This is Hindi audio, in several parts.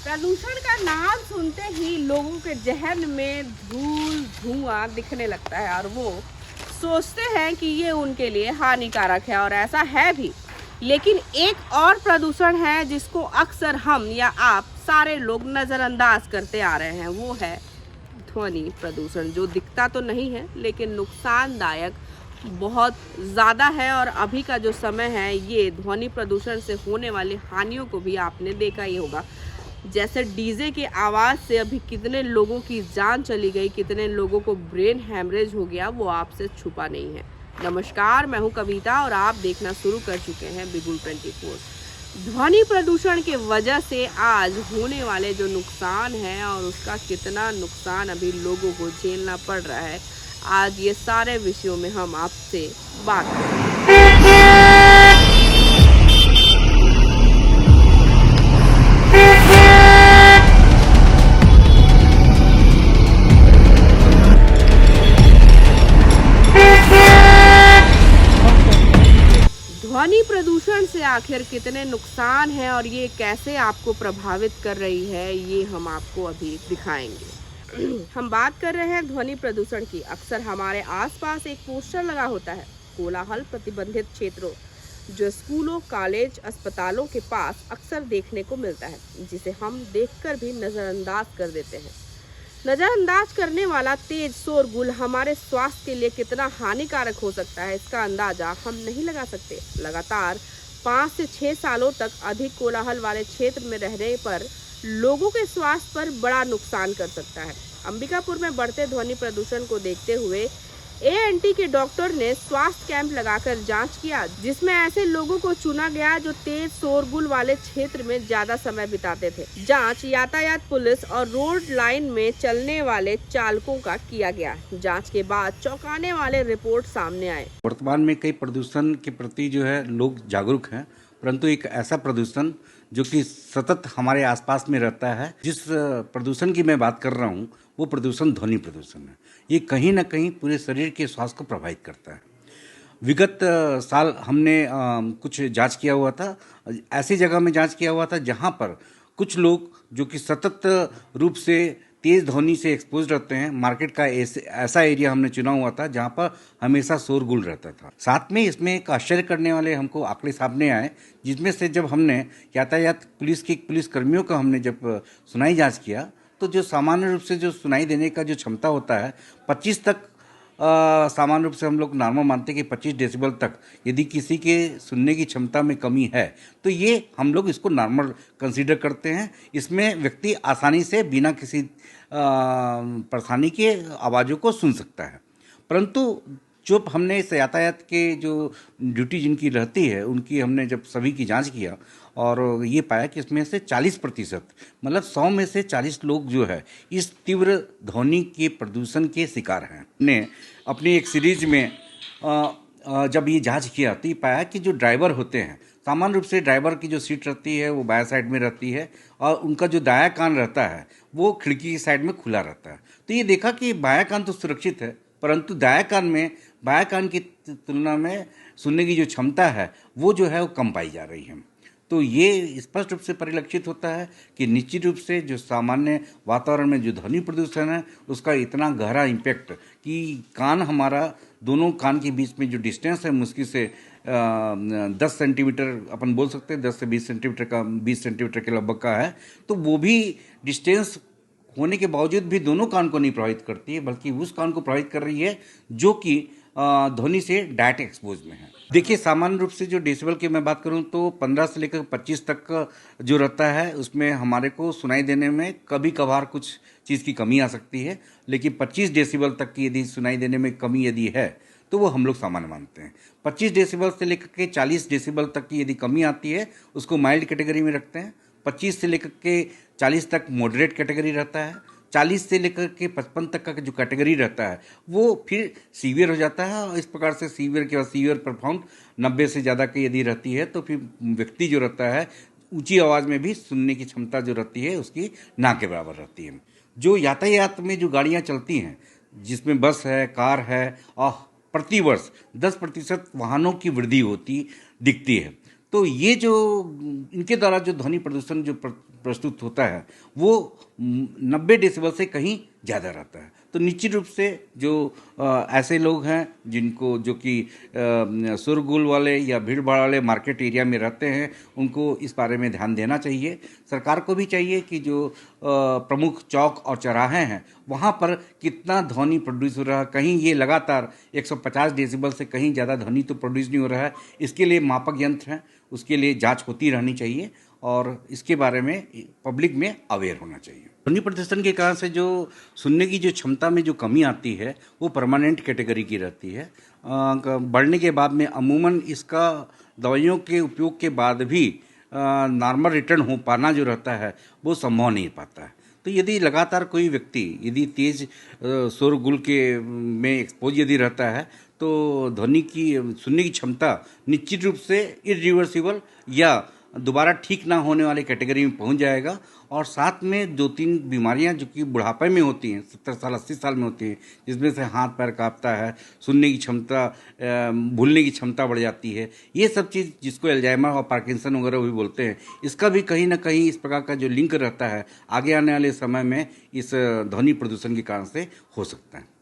प्रदूषण का नाम सुनते ही लोगों के जहन में धूल धुआं दिखने लगता है और वो सोचते हैं कि ये उनके लिए हानिकारक है, और ऐसा है भी। लेकिन एक और प्रदूषण है जिसको अक्सर हम या आप सारे लोग नज़रअंदाज करते आ रहे हैं, वो है ध्वनि प्रदूषण, जो दिखता तो नहीं है लेकिन नुकसानदायक बहुत ज़्यादा है। और अभी का जो समय है, ये ध्वनि प्रदूषण से होने वाली हानियों को भी आपने देखा ही होगा। जैसे डीजे की आवाज़ से अभी कितने लोगों की जान चली गई, कितने लोगों को ब्रेन हैमरेज हो गया, वो आपसे छुपा नहीं है। नमस्कार, मैं हूं कविता और आप देखना शुरू कर चुके हैं बिगुल 24। ध्वनि प्रदूषण के वजह से आज होने वाले जो नुकसान है और उसका कितना नुकसान अभी लोगों को झेलना पड़ रहा है, आज ये सारे विषयों में हम आपसे बात करेंगे। ध्वनि प्रदूषण से आखिर कितने नुकसान हैं और ये कैसे आपको प्रभावित कर रही है, ये हम आपको अभी दिखाएंगे। हम बात कर रहे हैं ध्वनि प्रदूषण की। अक्सर हमारे आसपास एक पोस्टर लगा होता है, कोलाहल प्रतिबंधित क्षेत्रों, जो स्कूलों, कॉलेज, अस्पतालों के पास अक्सर देखने को मिलता है, जिसे हम देखकर भी नज़रअंदाज कर देते हैं। नज़रअंदाज करने वाला तेज शोरगुल हमारे स्वास्थ्य के लिए कितना हानिकारक हो सकता है, इसका अंदाजा हम नहीं लगा सकते। लगातार 5 से 6 सालों तक अधिक कोलाहल वाले क्षेत्र में रहने पर लोगों के स्वास्थ्य पर बड़ा नुकसान कर सकता है। अंबिकापुर में बढ़ते ध्वनि प्रदूषण को देखते हुए एएनटी के डॉक्टर ने स्वास्थ्य कैंप लगाकर जांच किया, जिसमें ऐसे लोगों को चुना गया जो तेज शोरगुल वाले क्षेत्र में ज्यादा समय बिताते थे। जांच यातायात पुलिस और रोड लाइन में चलने वाले चालकों का किया गया। जांच के बाद चौंकाने वाले रिपोर्ट सामने आए। वर्तमान में कई प्रदूषण के प्रति जो है लोग जागरूक हैं, परंतु एक ऐसा प्रदूषण जो कि सतत हमारे आसपास में रहता है, जिस प्रदूषण की मैं बात कर रहा हूँ वो प्रदूषण ध्वनि प्रदूषण है। ये कहीं ना कहीं पूरे शरीर के स्वास्थ्य को प्रभावित करता है। विगत साल हमने कुछ जांच किया हुआ था, ऐसी जगह में जांच किया हुआ था जहां पर कुछ लोग जो कि सतत रूप से तेज ध्वनि से एक्सपोज रहते हैं। मार्केट का ऐसा एरिया हमने चुना हुआ था जहां पर हमेशा शोरगुल रहता था। साथ में इसमें एक आश्चर्य करने वाले हमको आंकड़े सामने आए, जिसमें से जब हमने यातायात पुलिस के पुलिस कर्मियों का हमने जब सुनाई जांच किया, तो जो सामान्य रूप से जो सुनाई देने का जो क्षमता होता है 25 तक, सामान्य रूप से हम लोग नॉर्मल मानते हैं कि 25 डेसिबल तक यदि किसी के सुनने की क्षमता में कमी है तो ये हम लोग इसको नॉर्मल कंसीडर करते हैं। इसमें व्यक्ति आसानी से बिना किसी परेशानी के आवाज़ों को सुन सकता है। परंतु जो हमने इस यातायात के जो ड्यूटी जिनकी रहती है, उनकी हमने जब सभी की जांच किया और ये पाया कि इसमें से 40%, मतलब 100 में से 40 लोग जो है इस तीव्र ध्वनि के प्रदूषण के शिकार हैं। ने अपनी एक सीरीज में जब ये जांच किया तो ये पाया कि जो ड्राइवर होते हैं, सामान्य रूप से ड्राइवर की जो सीट रहती है वो बाएं साइड में रहती है और उनका जो दायां कान रहता है वो खिड़की की साइड में खुला रहता है। तो ये देखा कि बायां कान तो सुरक्षित है, परंतु दायां कान में बायां कान की तुलना में सुनने की जो क्षमता है वो जो है वो कम पाई जा रही है। तो ये स्पष्ट रूप से परिलक्षित होता है कि निश्चित रूप से जो सामान्य वातावरण में जो ध्वनि प्रदूषण है उसका इतना गहरा इम्पैक्ट कि कान हमारा, दोनों कान के बीच में जो डिस्टेंस है मुश्किल से 10 सेंटीमीटर अपन बोल सकते हैं, 10 से 20 सेंटीमीटर का, 20 सेंटीमीटर के लगभग का है। तो वो भी डिस्टेंस होने के बावजूद भी दोनों कान को नहीं प्रभावित करती है, बल्कि उस कान को प्रभावित कर रही है जो कि ध्वनि से डायरेक्ट एक्सपोज में है। देखिए, सामान्य रूप से जो डेसिबल की मैं बात करूं तो 15 से लेकर 25 तक का जो रहता है उसमें हमारे को सुनाई देने में कभी कभार कुछ चीज़ की कमी आ सकती है, लेकिन 25 डेसिबल तक की यदि सुनाई देने में कमी यदि है तो वो हम लोग सामान्य मानते हैं। 25 डेसिबल से लेकर के 40 डेसिबल तक की यदि कमी आती है उसको माइल्ड कैटेगरी में रखते हैं। 25 से लेकर के 40 तक मॉडरेट कैटेगरी रहता है। 40 से लेकर के 55 तक का जो कैटेगरी रहता है वो फिर सीवियर हो जाता है। और इस प्रकार से सीवियर के बाद सीवियर प्रोफाउंड 90 से ज़्यादा की यदि रहती है तो फिर व्यक्ति जो रहता है ऊंची आवाज़ में भी सुनने की क्षमता जो रहती है उसकी ना के बराबर रहती है। जो यातायात में जो गाड़ियाँ चलती हैं, जिसमें बस है, कार है, और प्रतिवर्ष 10% वाहनों की वृद्धि होती दिखती है। तो ये जो इनके द्वारा जो ध्वनि प्रदूषण जो प्रस्तुत होता है वो 90 डेसिबल से कहीं ज़्यादा रहता है। तो निश्चित रूप से जो ऐसे लोग हैं जिनको जो कि शोरगुल वाले या भीड़ भाड़ वाले मार्केट एरिया में रहते हैं, उनको इस बारे में ध्यान देना चाहिए। सरकार को भी चाहिए कि जो प्रमुख चौक और चौराहे हैं वहाँ पर कितना ध्वनि प्रोड्यूस हो रहा है, कहीं ये लगातार 150 डेसिबल से कहीं ज़्यादा ध्वनि तो प्रोड्यूस नहीं हो रहा है। इसके लिए मापक यंत्र हैं, उसके लिए जांच होती रहनी चाहिए और इसके बारे में पब्लिक में अवेयर होना चाहिए। ध्वनि प्रदूषण के कारण से जो सुनने की जो क्षमता में जो कमी आती है वो परमानेंट कैटेगरी की रहती है। बढ़ने के बाद में अमूमन इसका दवाइयों के उपयोग के बाद भी नॉर्मल रिटर्न हो पाना जो रहता है वो संभव नहीं पाता है। तो यदि लगातार कोई व्यक्ति यदि तेज शोरगुल के में एक्सपोज यदि रहता है तो ध्वनि की सुनने की क्षमता निश्चित रूप से इरिवर्सिबल या दोबारा ठीक ना होने वाली कैटेगरी में पहुंच जाएगा। और साथ में 2-3 बीमारियां जो कि बुढ़ापे में होती हैं, 70 साल 80 साल में होती हैं, जिसमें से हाथ पैर कांपता है, सुनने की क्षमता, भूलने की क्षमता बढ़ जाती है, ये सब चीज़ जिसको अल्जाइमर और पार्किंसन वगैरह भी बोलते हैं, इसका भी कहीं ना कहीं इस प्रकार का जो लिंक रहता है आगे आने वाले समय में इस ध्वनि प्रदूषण के कारण से हो सकता है।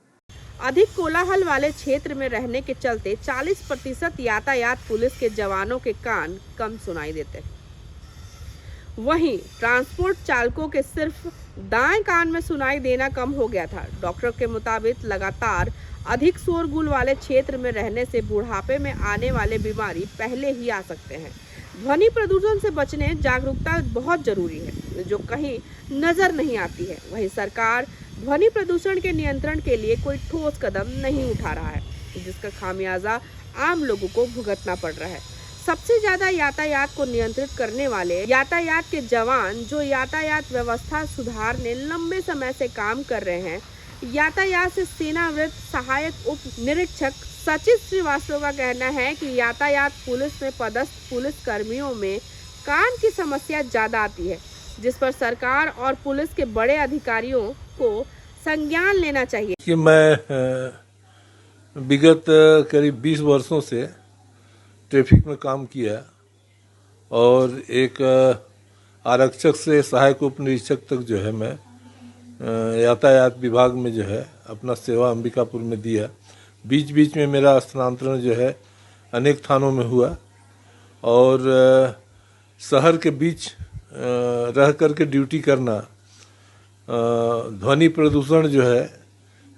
अधिक कोलाहल वाले क्षेत्र में रहने के चलते 40% यातायात पुलिस के जवानों के कान कम सुनाई देते हैं। वहीं ट्रांसपोर्ट चालकों के सिर्फ दाएं कान में सुनाई देना कम हो गया था। डॉक्टर के मुताबिक लगातार अधिक शोरगुल वाले क्षेत्र में रहने से बुढ़ापे में आने वाले बीमारी पहले ही आ सकते हैं। ध्वनि प्रदूषण से बचने जागरूकता बहुत जरूरी है, जो कहीं नजर नहीं आती है। वहीं सरकार ध्वनि प्रदूषण के नियंत्रण के लिए कोई ठोस कदम नहीं उठा रहा है, जिसका खामियाजा आम लोगों को भुगतना पड़ रहा है। सबसे ज्यादा यातायात को नियंत्रित करने वाले यातायात के जवान जो यातायात व्यवस्था सुधारने लंबे समय से काम कर रहे हैं। यातायात से सेनावृत्त सहायक उप निरीक्षक सचिन श्रीवास्तव का कहना है कि यातायात पुलिस में पदस्थ पुलिस कर्मियों में कान की समस्या ज्यादा आती है, जिस पर सरकार और पुलिस के बड़े अधिकारियों को संज्ञान लेना चाहिए। कि मैं विगत करीब 20 वर्षों से ट्रैफिक में काम किया और एक आरक्षक से सहायक उप निरीक्षक तक जो है मैं यातायात विभाग में जो है अपना सेवा अंबिकापुर में दिया। बीच बीच में मेरा स्थानांतरण जो है अनेक थानों में हुआ और शहर के बीच रह कर के ड्यूटी करना, ध्वनि प्रदूषण जो है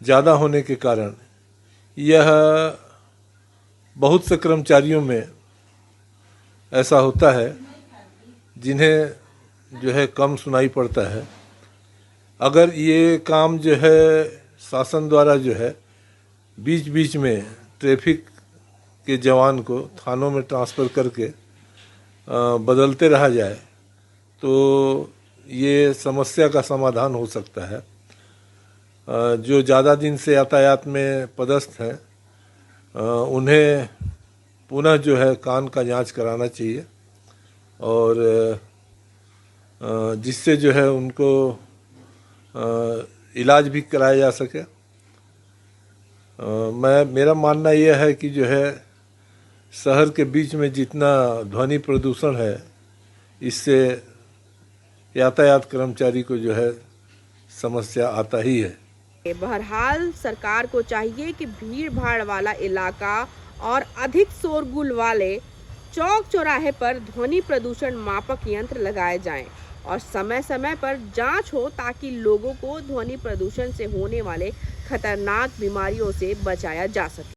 ज़्यादा होने के कारण यह बहुत से कर्मचारियों में ऐसा होता है जिन्हें जो है कम सुनाई पड़ता है। अगर ये काम जो है शासन द्वारा जो है बीच बीच में ट्रैफिक के जवान को थानों में ट्रांसफ़र करके बदलते रहा जाए तो ये समस्या का समाधान हो सकता है। जो ज़्यादा दिन से यातायात में पदस्थ हैं उन्हें पुनः जो है कान का जांच कराना चाहिए और जिससे जो है उनको इलाज भी कराया जा सके। मेरा मानना यह है कि जो है शहर के बीच में जितना ध्वनि प्रदूषण है इससे यातायात कर्मचारी को जो है समस्या आता ही है। बहरहाल सरकार को चाहिए कि भीड़ भाड़ वाला इलाका और अधिक शोरगुल वाले चौक चौराहे पर ध्वनि प्रदूषण मापक यंत्र लगाए जाएं और समय समय पर जांच हो ताकि लोगों को ध्वनि प्रदूषण से होने वाले खतरनाक बीमारियों से बचाया जा सके।